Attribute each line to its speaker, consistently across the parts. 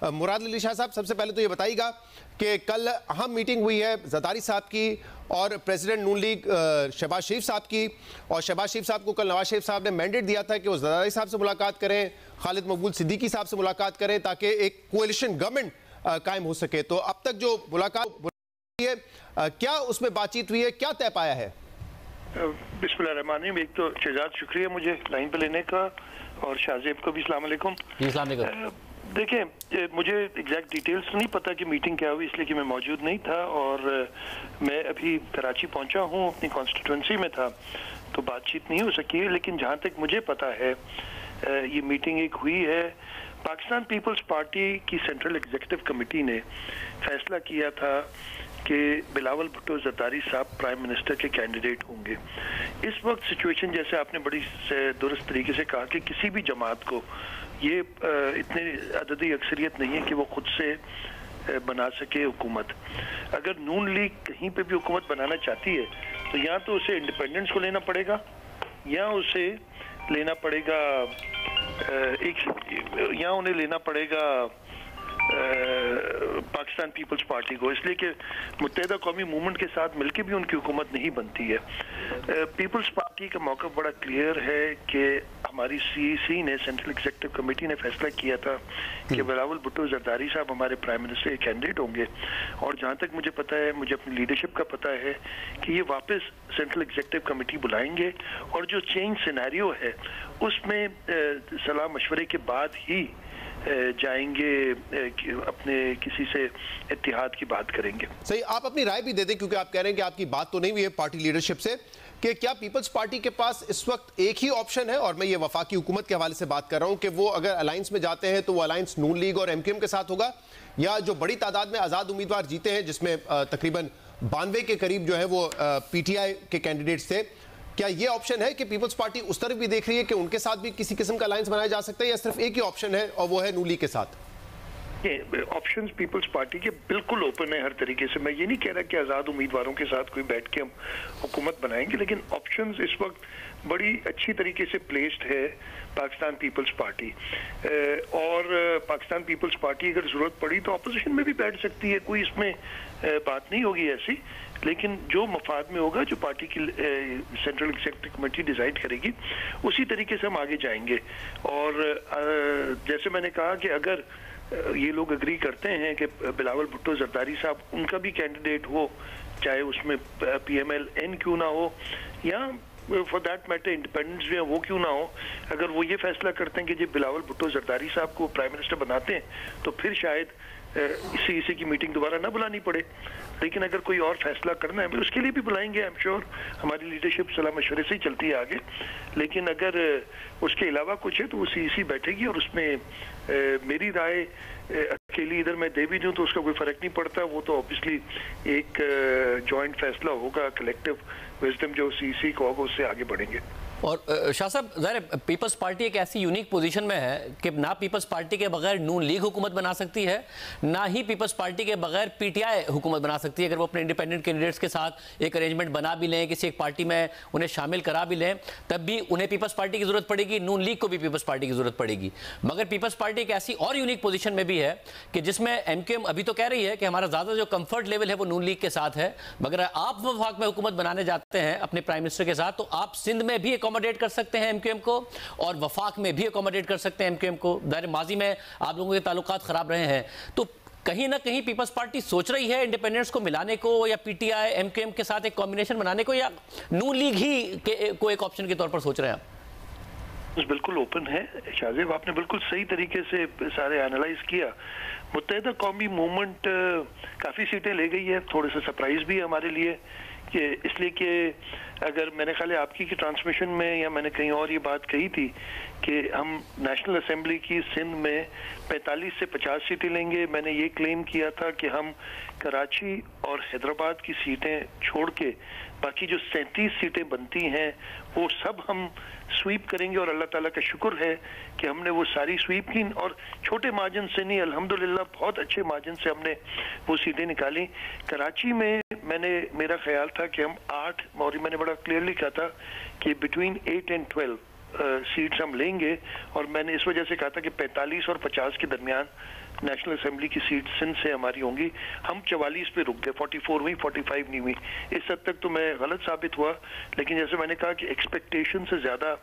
Speaker 1: मुराद अली शाह साहब, सबसे पहले तो ये बताइएगा कि कल अहम मीटिंग हुई है ज़रदारी साहब की और प्रेसिडेंट नून लीग शहबाज शरीफ साहब की, और शहबाज शरीफ साहब को कल नवाज शरीफ साहब ने मैंडेट दिया था कि वो ज़रदारी साहब से मुलाकात करें, खालिद मकबूल सिद्दीकी साहब से मुलाकात करें ताकि एक कोएलिशन गवर्नमेंट कायम हो सके। तो अब तक जो मुलाकात हुई है, क्या उसमें बातचीत हुई है, क्या तय पाया है?
Speaker 2: बिस्मिल्लाहिर्रहमानिर्रहीम। एक तो शहजाद, शुक्रिया मुझे लाइन पे लेने का, और शाहजेब को भी अस्सलाम वालेकुम। देखिए, मुझे एग्जैक्ट डिटेल्स नहीं पता कि मीटिंग क्या हुई, इसलिए कि मैं मौजूद नहीं था, और मैं अभी कराची पहुंचा हूं, अपनी कॉन्स्टिट्यूंसी में था, तो बातचीत नहीं हो सकी है। लेकिन जहां तक मुझे पता है, ये मीटिंग एक हुई है। पाकिस्तान पीपल्स पार्टी की सेंट्रल एग्जीक्यूटिव कमेटी ने फैसला किया था कि बिलावल भुट्टो जरदारी साहब प्राइम मिनिस्टर के कैंडिडेट होंगे। इस वक्त सिचुएशन, जैसे आपने बड़ी दुरुस्त तरीके से कहा, कि किसी भी जमात को ये इतनी अददी अक्सरियत नहीं है कि वो खुद से बना सके हुकूमत। अगर नून लीग कहीं पे भी हुकूमत बनाना चाहती है तो या तो उसे इंडिपेंडेंस को लेना पड़ेगा, या उसे लेना पड़ेगा या उन्हें लेना पड़ेगा पाकिस्तान पीपल्स पार्टी को, इसलिए कि मुत्तहिदा कौमी मूवमेंट के साथ मिलकर भी उनकी हुकूमत नहीं बनती है। पीपल्स पार्टी का मौका बड़ा क्लियर है कि हमारी सीईसी ने, सेंट्रल एग्जीक्यूटिव कमेटी ने फैसला किया था कि बिलावल भुट्टो जरदारी साहब हमारे प्राइम मिनिस्टर के कैंडिडेट होंगे, और जहां तक मुझे पता है, मुझे अपनी लीडरशिप का पता है कि ये वापस सेंट्रल एग्जीक्यूटिव कमेटी बुलाएंगे, और जो चेंज सिनेरियो है उसमें सलाह मशवरे के बाद ही जाएंगे, अपने किसी से इत्तेहाद की बात करेंगे।
Speaker 1: सही, आप अपनी राय भी दे दें, क्योंकि आप कह रहे हैं कि आपकी बात तो नहीं हुई है पार्टी लीडरशिप से, कि क्या पीपल्स पार्टी के पास इस वक्त एक ही ऑप्शन है, और मैं ये वफाकी हुकूमत के हवाले से बात कर रहा हूं, कि वो अगर अलायंस में जाते हैं तो वो अलायंस नून लीग और एमक्यूएम के साथ होगा, या जो बड़ी तादाद में आज़ाद उम्मीदवार जीते हैं, जिसमें तकरीबन 92 के करीब जो है वो पीटीआई के कैंडिडेट्स थे, क्या ये ऑप्शन है कि पीपल्स पार्टी उस तरफ भी देख रही है कि उनके साथ भी किसी किस्म का अलायंस बनाया जा सकता है, या सिर्फ एक ही ऑप्शन है और वो है नून लीग के साथ?
Speaker 2: ऑप्शंस पीपल्स पार्टी के बिल्कुल ओपन है हर तरीके से। मैं ये नहीं कह रहा कि आज़ाद उम्मीदवारों के साथ कोई बैठ के हम हुकूमत बनाएंगे, लेकिन ऑप्शंस इस वक्त बड़ी अच्छी तरीके से प्लेस्ड है पाकिस्तान पीपल्स पार्टी, और पाकिस्तान पीपल्स पार्टी अगर जरूरत पड़ी तो अपोजिशन में भी बैठ सकती है, कोई इसमें बात नहीं होगी ऐसी। लेकिन जो मफाद में होगा, जो पार्टी की सेंट्रल एग्जीक्यूटिव कमेटी डिसाइड करेगी, उसी तरीके से हम आगे जाएंगे। और जैसे मैंने कहा कि अगर ये लोग एग्री करते हैं कि बिलावल भुट्टो जरदारी साहब उनका भी कैंडिडेट हो, चाहे उसमें PMLN क्यों ना हो, या फॉर दैट मैटर इंडिपेंडेंस जो है वो क्यों ना हो, अगर वो ये फैसला करते हैं कि जी बिलावल भुट्टो जरदारी साहब को प्राइम मिनिस्टर बनाते हैं, तो फिर शायद इसी की मीटिंग दोबारा ना बुलानी पड़े। लेकिन अगर कोई और फैसला करना है, उसके लिए भी बुलाएंगे। आई एम श्योर हमारी लीडरशिप सलाह मशवरे से ही चलती है आगे। लेकिन अगर उसके अलावा कुछ है तो वो सीईसी बैठेगी, और उसमें मेरी राय अकेली इधर मैं दे भी दूं तो उसका कोई फर्क नहीं पड़ता। वो तो ऑब्वियसली एक जॉइंट फैसला होगा, कलेक्टिव विजडम जो सीईसी को होगा, उससे आगे बढ़ेंगे।
Speaker 3: और शाह साहब, ज़ाहिर पीपल्स पार्टी एक ऐसी यूनिक पोजीशन में है कि ना पीपल्स पार्टी के बगैर नून लीग हुकूमत बना सकती है, ना ही पीपल्स पार्टी के बगैर पीटीआई हुकूमत बना सकती है। अगर वो अपने इंडिपेंडेंट कैंडिडेट्स के साथ एक अरेंजमेंट बना भी लें, किसी एक पार्टी में उन्हें शामिल करा भी लें, तब भी उन्हें पीपल्स पार्टी की जरूरत पड़ेगी, नून लीग को भी पीपल्स पार्टी की जरूरत पड़ेगी। मगर पीपल्स पार्टी एक ऐसी और यूनिक पोजीशन में भी है कि जिसमें एमक्यूएम अभी तो कह रही है कि हमारा ज़्यादा जो कंफर्ट लेवल है वो नून लीग के साथ है, मगर आप वफाक में हुकूमत बनाने जाते हैं अपने प्राइम मिनिस्टर के साथ, तो आप सिंध में भी अकोमोडेट कर सकते हैं एमक्यूएम को, और वफाक में भी अकोमोडेट कर सकते हैं एमक्यूएम को। दायरे माजी में आप लोगों के ताल्लुकात खराब रहे हैं, तो कहीं ना कहीं पीपल्स पार्टी सोच रही है इंडिपेंडेंस को मिलाने को, या पीटीआई एमक्यूएम के साथ एक कॉम्बिनेशन बनाने को, या नून लीग ही को एक ऑप्शन के तौर पर सोच रहे हैं आप?
Speaker 2: बिल्कुल ओपन है शाहजेब, आपने बिल्कुल सही तरीके से सारे एनालाइज किया। मुत्तहिदा कौमी मूवमेंट काफ़ी सीटें ले गई है, थोड़े से सरप्राइज भी है हमारे लिए, कि इसलिए कि अगर मैंने ख्याल है आपकी की ट्रांसमिशन में या मैंने कहीं और ये बात कही थी कि हम नेशनल असेंबली की सिंध में 45 से 50 सीटें लेंगे। मैंने ये क्लेम किया था कि हम कराची और हैदराबाद की सीटें छोड़ के बाकी जो 37 सीटें बनती हैं वो सब हम स्वीप करेंगे, और अल्लाह ताला का शुक्र है कि हमने वो सारी स्वीप की, और छोटे मार्जिन से नहीं, अल्हम्दुलिल्लाह बहुत अच्छे मार्जिन से हमने वो सीटें निकाली। कराची में मेरा ख्याल था कि हम 8, और मैंने बड़ा क्लियरली कहा था कि बिटवीन 8 and 12 सीट्स हम लेंगे, और मैंने इस वजह से कहा था कि 45 और 50 के दरमियान नेशनल असेंबली की सीट सिंध से हमारी होंगी। हम 44 पे रुक गए, 44 हुई, 45 नहीं हुई। इस हद तक तो मैं गलत साबित हुआ, लेकिन जैसे मैंने कहा कि एक्सपेक्टेशन से ज़्यादा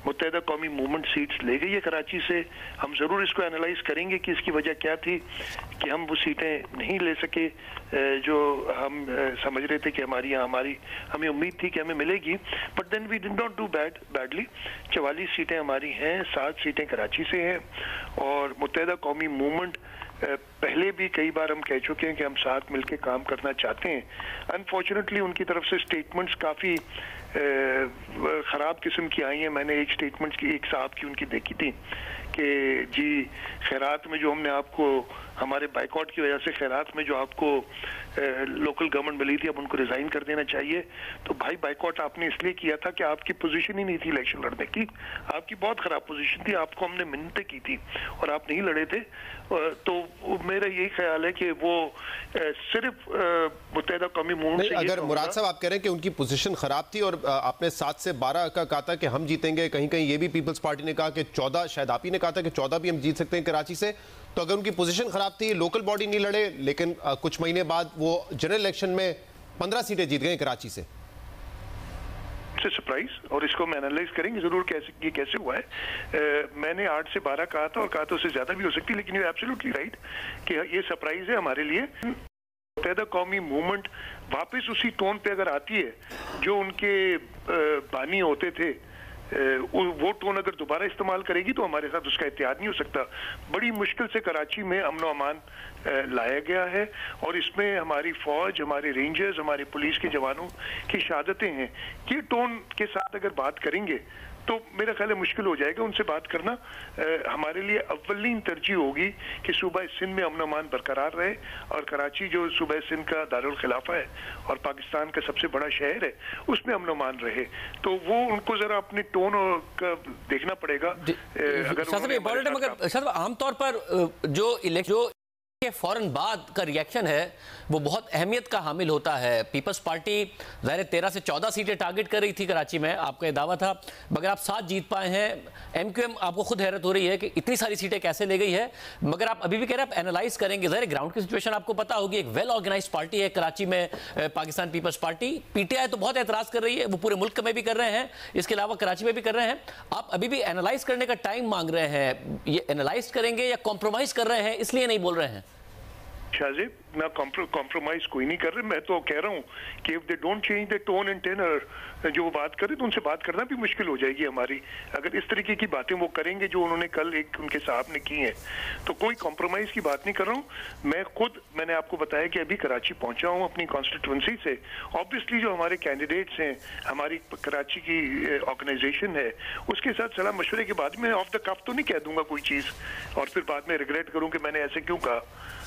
Speaker 2: मुत्तहिदा कौमी मूवमेंट सीट्स ले गई है कराची से। हम ज़रूर इसको एनालाइज करेंगे कि इसकी वजह क्या थी कि हम वो सीटें नहीं ले सके जो हम समझ रहे थे कि हमें उम्मीद थी कि हमें मिलेगी। But then we did not do badly. 44 सीटें हमारी हैं, 7 सीटें कराची से हैं और मुत्तहिदा कौमी मूवमेंट पहले भी कई बार हम कह चुके हैं कि हम साथ मिलकर काम करना चाहते हैं। अनफॉर्चुनेटली उनकी तरफ से स्टेटमेंट्स काफ़ी ख़राब किस्म की आई हैं। मैंने एक स्टेटमेंट की एक साहब की उनकी देखी थी कि जी खैरात में जो हमने आपको हमारे बाइकआउट की वजह से खैरात में जो आपको लोकल गवर्नमेंट मिली थी अब उनको रिजाइन कर देना चाहिए। तो भाई बाइकआउट आपने इसलिए किया था कि आपकी पोजीशन ही नहीं थी इलेक्शन लड़ने की, आपकी बहुत खराब पोजीशन थी, आपको हमने मिन्नतें की थी और आप नहीं लड़े थे। तो मेरा यही ख्याल है कि वो सिर्फ मुत्तहिदा कौमी मूवमेंट से
Speaker 1: अगर मुराद साहब आप कह रहे हैं कि उनकी पोजीशन खराब थी और आपने 7 से 12 का कहा था कि हम जीतेंगे, कहीं कहीं ये भी पीपल्स पार्टी ने कहा कि 14, शायद आप ही ने कहा था कि 14 भी हम जीत सकते हैं कराची से। तो अगर उनकी पोजीशन खराब थी, लोकल बॉडी नहीं लड़े, लेकिन कुछ महीने बाद वो जनरल इलेक्शन में 15 सीटें जीत गए कराची से।
Speaker 2: सरप्राइज, और इसको हम एनालाइज करेंगे जरूर ये कैसे हुआ है। मैंने 8 से 12 कहा था और कहा था उससे ज्यादा भी हो सकती है, लेकिन ये एब्सोल्युटली राइट कि ये सरप्राइज है हमारे लिए। मुत्तहिदा कौमी मूवमेंट वापस उसी टोन पे अगर आती है जो उनके बानी होते थे, वो टोन अगर दोबारा इस्तेमाल करेगी तो हमारे साथ उसका इत्तेहाद नहीं हो सकता। बड़ी मुश्किल से कराची में अमन व अमान लाया गया है और इसमें हमारी फौज, हमारे रेंजर्स, हमारे पुलिस के जवानों की शहादतें हैं। ये टोन के साथ अगर बात करेंगे तो मेरा ख्याल है मुश्किल हो जाएगा उनसे बात करना। हमारे लिए अव्वलीन तरजीह होगी कि सूबा सिंध में अमन अमान बरकरार रहे और कराची जो सूबा सिंध का दारुल खिलाफा है और पाकिस्तान का सबसे बड़ा शहर है उसमें अमन अमान रहे। तो वो उनको जरा अपने टोन का देखना पड़ेगा।
Speaker 3: अगर आमतौर पर जो के फौरन बाद का रिएक्शन है वो बहुत अहमियत का हामिल होता है। पीपल्स पार्टी ज़ाहिर 13 से 14 सीटें टारगेट कर रही थी कराची में, आपका दावा था, मगर आप 7 जीत पाए हैं। एमक्यूएम आपको खुद हैरत हो रही है कि इतनी सारी सीटें कैसे ले गई है, मगर आप अभी भी कह रहे हैं आप एनालाइज करेंगे। ज़ाहिर ग्राउंड की सिचुएशन आपको पता होगी, एक वेल ऑर्गेनाइज पार्टी है कराची में पाकिस्तान पीपल्स पार्टी। पीटीआई तो बहुत एतराज़ कर रही है, वो पूरे मुल्क में भी कर रहे हैं, इसके अलावा कराची में भी कर रहे हैं। आप अभी भी एनालाइज करने का टाइम मांग रहे हैं, ये एनालाइज करेंगे या कॉम्प्रोमाइज कर रहे हैं इसलिए नहीं बोल रहे हैं?
Speaker 2: शाहजेब, ना कॉम्प्रोमाइज कोई नहीं कर रहे। मैं तो कह रहा हूँ कि if they don't change the tone and tenor, जो वो बात करें तो उनसे बात करना भी मुश्किल हो जाएगी हमारी। अगर इस तरीके की बातें वो करेंगे जो उन्होंने कल एक उनके साहब ने की हैं, तो कोई कॉम्प्रोमाइज की बात नहीं कर रहा हूँ। मैंने आपको बताया कि अभी कराची पहुंचा हूँ अपनी कॉन्स्टिट्यूंसी से। ऑब्वियसली जो हमारे कैंडिडेट्स हैं, हमारी कराची की ऑर्गेनाइजेशन है, उसके साथ सलाह मशवरे के बाद में ऑफ द कफ तो नहीं कह दूंगा कोई चीज़ और फिर बाद में रिग्रेट करूँ कि मैंने ऐसे क्यों कहा।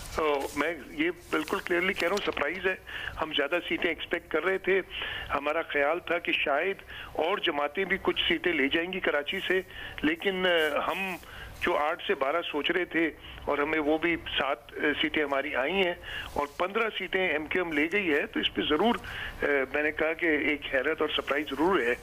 Speaker 2: तो मैं ये बिल्कुल क्लियरली कह रहा हूँ, सरप्राइज है। हम ज़्यादा सीटें एक्सपेक्ट कर रहे थे। हमारा ख्याल था कि शायद और जमातें भी कुछ सीटें ले जाएंगी कराची से, लेकिन हम जो 8 से 12 सोच रहे थे और हमें वो भी 7 सीटें हमारी आई हैं और 15 सीटें एमक्यूएम ले गई है। तो इस पर ज़रूर मैंने कहा कि एक हैरत और सरप्राइज ज़रूर है।